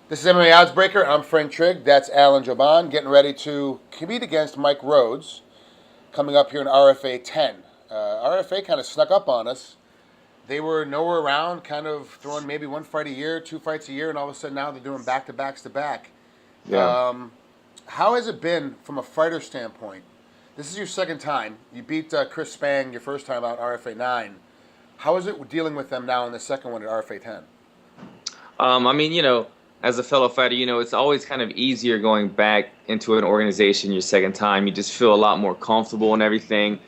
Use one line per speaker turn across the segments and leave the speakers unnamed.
This is MMA Oddsbreaker. I'm Frank Trigg. That's Alan Jouban getting ready to compete against Mike Rhodes coming up here in RFA 10. RFA kind of snuck up on us. They were nowhere around, kind of throwing maybe one fight a year, two fights a year, and all of a sudden now they're doing back-to-backs to back.
Yeah.
How has it been from a fighter standpoint? This is your second time. You beat Chris Spang your first time out RFA 9. How is it dealing with them now in the second one at RFA 10?
I mean, as a fellow fighter, it's always kind of easier going back into an organization your second time. You just feel a lot more comfortable and everything.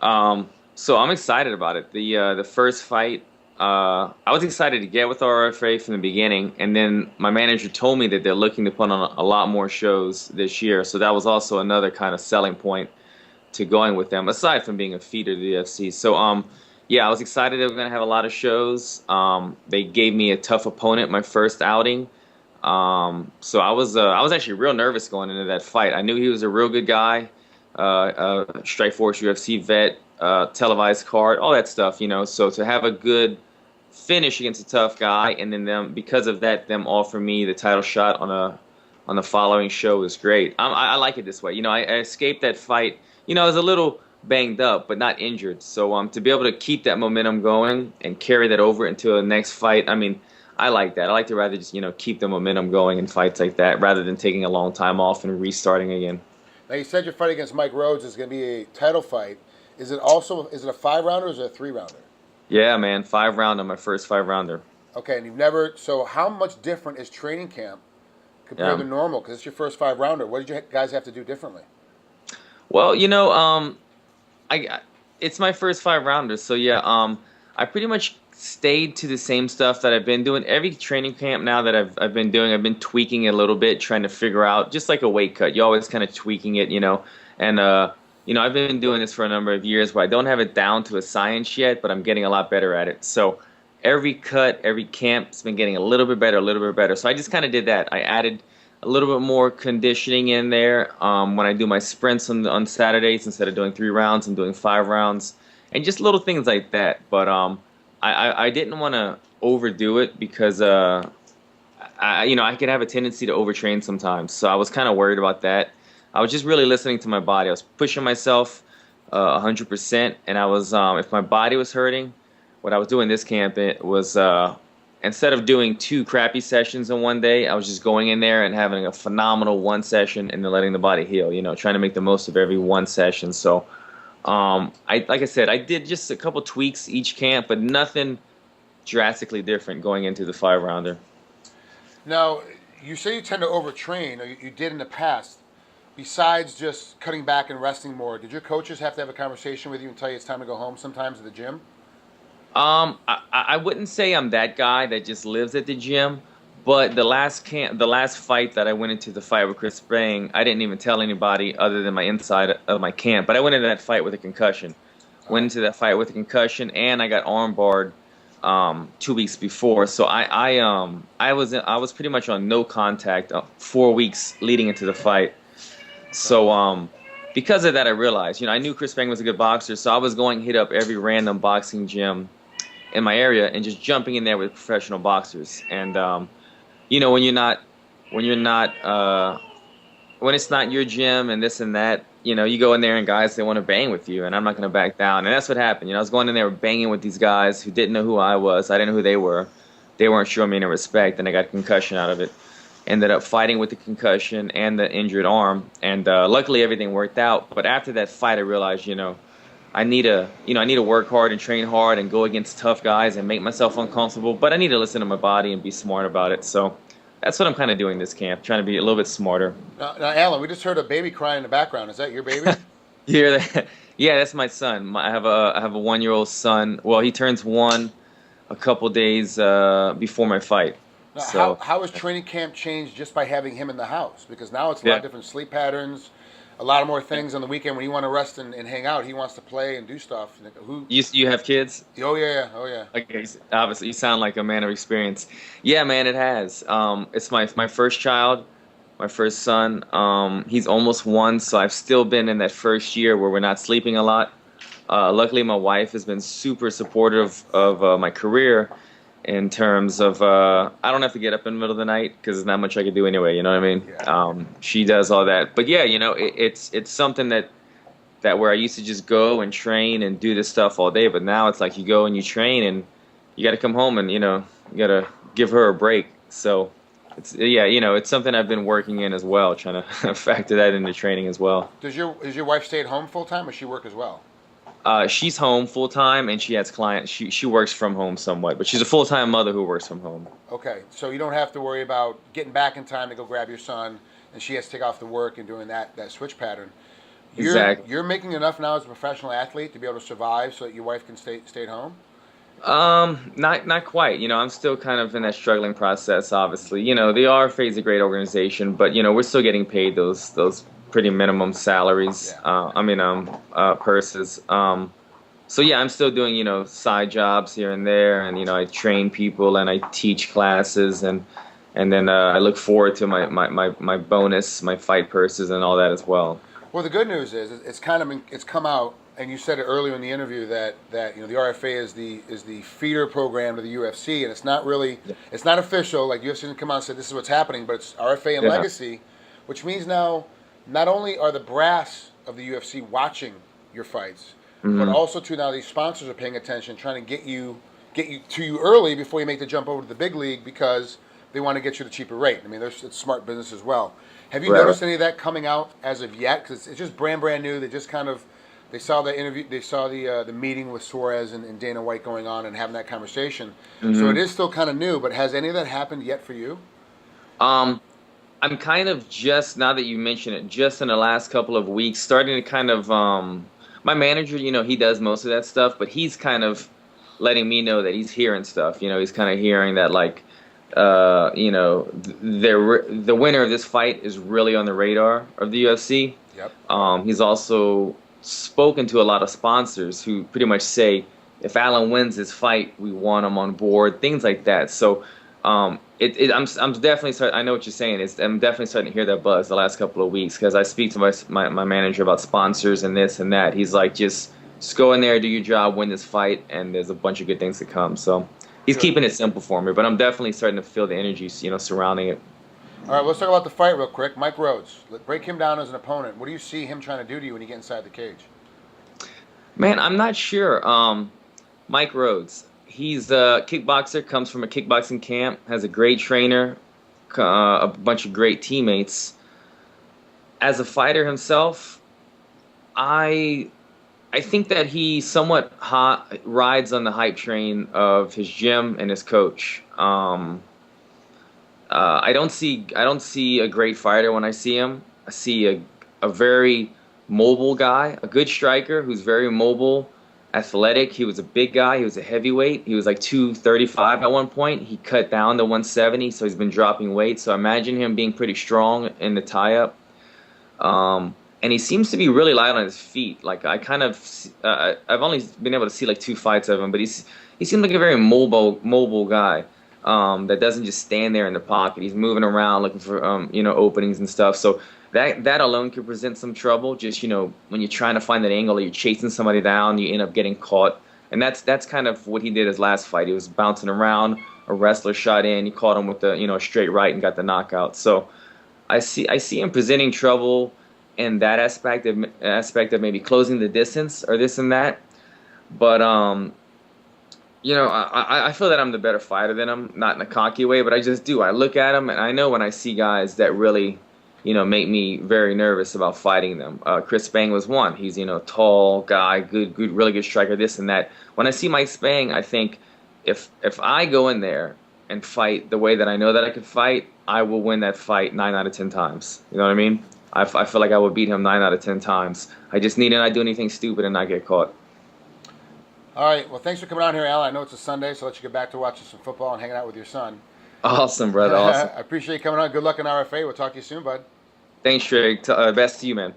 So I'm excited about it. The first fight, I was excited to get with RFA from the beginning, and then my manager told me that they're looking to put on a lot more shows this year. So that was also another kind of selling point to going with them, aside from being a feeder to the UFC. So yeah, I was excited they were going to have a lot of shows. They gave me a tough opponent my first outing. So I was actually real nervous going into that fight. I knew he was a real good guy, Strikeforce UFC vet, televised card, all that stuff, So to have a good finish against a tough guy, and then because of that, them offer me the title shot on the following show is great. I like it this way. I escaped that fight. I was a little banged up, but not injured. So to be able to keep that momentum going and carry that over into the next fight, I mean, I like that. I like to rather just, keep the momentum going in fights like that rather than taking a long time off and restarting again.
Now, you said your fight against Mike Rhodes is going to be a title fight. Is it a 5-rounder or is it a 3-rounder?
Yeah, man, 5-rounder, my first 5-rounder.
Okay, and so how much different is training camp compared to normal? Because it's your first 5-rounder. What did you guys have to do differently?
Well, it's my first 5-rounder, so yeah, I pretty much stayed to the same stuff that I've been doing. Every training camp now that I've been doing, I've been tweaking it a little bit, trying to figure out, just like a weight cut, you're always kind of tweaking it, and I've been doing this for a number of years where I don't have it down to a science yet, but I'm getting a lot better at it. So every cut, every camp's been getting a little bit better. So I just kind of did that. I added a little bit more conditioning in there. When I do my sprints on Saturdays, instead of doing 3 rounds, I'm doing 5 rounds, and just little things like that. But I didn't want to overdo it because I could have a tendency to overtrain sometimes. So I was kind of worried about that. I was just really listening to my body. I was pushing myself 100%, and I was if my body was hurting, what I was doing this camp it was instead of doing 2 crappy sessions in one day, I was just going in there and having a phenomenal 1 session and then letting the body heal. Trying to make the most of every 1 session. So like I said, I did just a couple tweaks each camp, but nothing drastically different going into the 5-rounder.
Now, you say you tend to overtrain, or you did in the past. Besides just cutting back and resting more, did your coaches have to have a conversation with you and tell you it's time to go home sometimes at the gym?
I wouldn't say I'm that guy that just lives at the gym, but the last fight that I went into, the fight with Chris Spang, I didn't even tell anybody other than my inside of my camp. But I went into that fight with a concussion. Went into that fight with a concussion, and I got armbarred 2 weeks before. So I was pretty much on no contact 4 weeks leading into the fight. So because of that, I realized, I knew Chris Spang was a good boxer, so I was going to hit up every random boxing gym in my area and just jumping in there with professional boxers. And when it's not your gym and this and that, you go in there and guys, they want to bang with you, and I'm not going to back down. And that's what happened. I was going in there banging with these guys who didn't know who I was. I didn't know who they were. They weren't showing me any respect, and I got a concussion out of it. Ended up fighting with the concussion and the injured arm, and luckily everything worked out. But after that fight, I realized, I need to work hard and train hard and go against tough guys and make myself uncomfortable. But I need to listen to my body and be smart about it. So that's what I'm kind of doing this camp, trying to be a little bit smarter.
Now, Alan, we just heard a baby crying in the background. Is that your baby?
You hear that? Yeah, that's my son. I have a 1-year-old son. Well, he turns 1 a couple days before my fight.
Now,
So
how has training camp changed just by having him in the house? Because now it's a lot of different sleep patterns, a lot of more things on the weekend when you want to rest and hang out. He wants to play and do stuff.
you have kids?
Oh yeah.
Okay, obviously you sound like a man of experience. Yeah, man, it has. It's my first child, my first son. He's almost 1, so I've still been in that first year where we're not sleeping a lot. Luckily, my wife has been super supportive of my career, in terms of I don't have to get up in the middle of the night because there's not much I can do anyway. You know what I mean?
Yeah.
She does all that. But yeah, it's something that where I used to just go and train and do this stuff all day, but now it's like you go and you train and you got to come home and you got to give her a break. So it's it's something I've been working in as well, trying to factor that into training as well.
Does your wife stay at home full time, or she work as well?
She's home full time and she has clients. She works from home somewhat, but she's a full time mother who works from home.
Okay, so you don't have to worry about getting back in time to go grab your son, and she has to take off the work and doing that switch pattern.
Exactly.
You're making enough now as a professional athlete to be able to survive, so that your wife can stay at home.
Not quite. I'm still kind of in that struggling process. Obviously, the RFA is a great organization, but we're still getting paid those pretty minimum salaries.
Yeah.
Purses. So yeah, I'm still doing side jobs here and there, and I train people and I teach classes, and then I look forward to my bonus, my fight purses, and all that as well.
Well, the good news is it's come out, and you said it earlier in the interview that the RFA is the feeder program to the UFC, and it's not really it's not official. Like UFC didn't come out and said this is what's happening, but it's RFA and Legacy, which means now not only are the brass of the UFC watching your fights, but also too now these sponsors are paying attention, trying to get you to you early before you make the jump over to the big league because they want to get you the cheaper rate. I mean, it's smart business as well. Have you noticed any of that coming out as of yet? Because it's just brand new. They just they saw the interview, they saw the meeting with Suarez and Dana White going on and having that conversation. So it is still kind of new. But has any of that happened yet for you?
I'm kind of just, now that you mention it, just in the last couple of weeks, starting to kind of my manager, he does most of that stuff, but he's kind of letting me know that he's hearing stuff. He's kind of hearing that like. The winner of this fight is really on the radar of the UFC.
Yep.
He's also spoken to a lot of sponsors who pretty much say, if Alan wins this fight, we want him on board, things like that. So I'm definitely starting. I know what you're saying. I'm definitely starting to hear that buzz the last couple of weeks because I speak to my manager about sponsors and this and that. He's like, just go in there, do your job, win this fight, and there's a bunch of good things to come. So. He's keeping it simple for me, but I'm definitely starting to feel the energy, surrounding it.
All right, let's talk about the fight real quick. Mike Rhodes, break him down as an opponent. What do you see him trying to do to you when you get inside the cage?
Man, I'm not sure. Mike Rhodes, he's a kickboxer, comes from a kickboxing camp, has a great trainer, a bunch of great teammates. As a fighter himself, I think that he somewhat rides on the hype train of his gym and his coach. I don't see a great fighter when I see him. I see a very mobile guy, a good striker who's very mobile, athletic. He was a big guy. He was a heavyweight. He was like 235 at one point. He cut down to 170, so he's been dropping weight. So imagine him being pretty strong in the tie-up. And he seems to be really light on his feet. Like I've only been able to see like 2 fights of him, but he seems like a very mobile guy that doesn't just stand there in the pocket. He's moving around looking for openings and stuff. So that alone could present some trouble. Just when you're trying to find that angle, or you're chasing somebody down, you end up getting caught. And that's kind of what he did his last fight. He was bouncing around. A wrestler shot in. He caught him with a straight right and got the knockout. So I see him presenting trouble. In that aspect of maybe closing the distance or this and that, but I feel that I'm the better fighter than him, not in a cocky way, but I just do. I look at him and I know when I see guys that really, make me very nervous about fighting them. Chris Spang was one. He's tall guy, good, really good striker, this and that. When I see Mike Spang, I think if I go in there and fight the way that I know that I could fight, I will win that fight 9 out of 10 times. You know what I mean? I feel like I would beat him 9 out of 10 times. I just need to not do anything stupid and not get caught.
All right. Well, thanks for coming on here, Al. I know it's a Sunday, so I'll let you get back to watching some football and hanging out with your son.
Awesome, brother. Awesome.
I appreciate you coming on. Good luck in RFA. We'll talk to you soon, bud.
Thanks, Trigg. Best to you, man.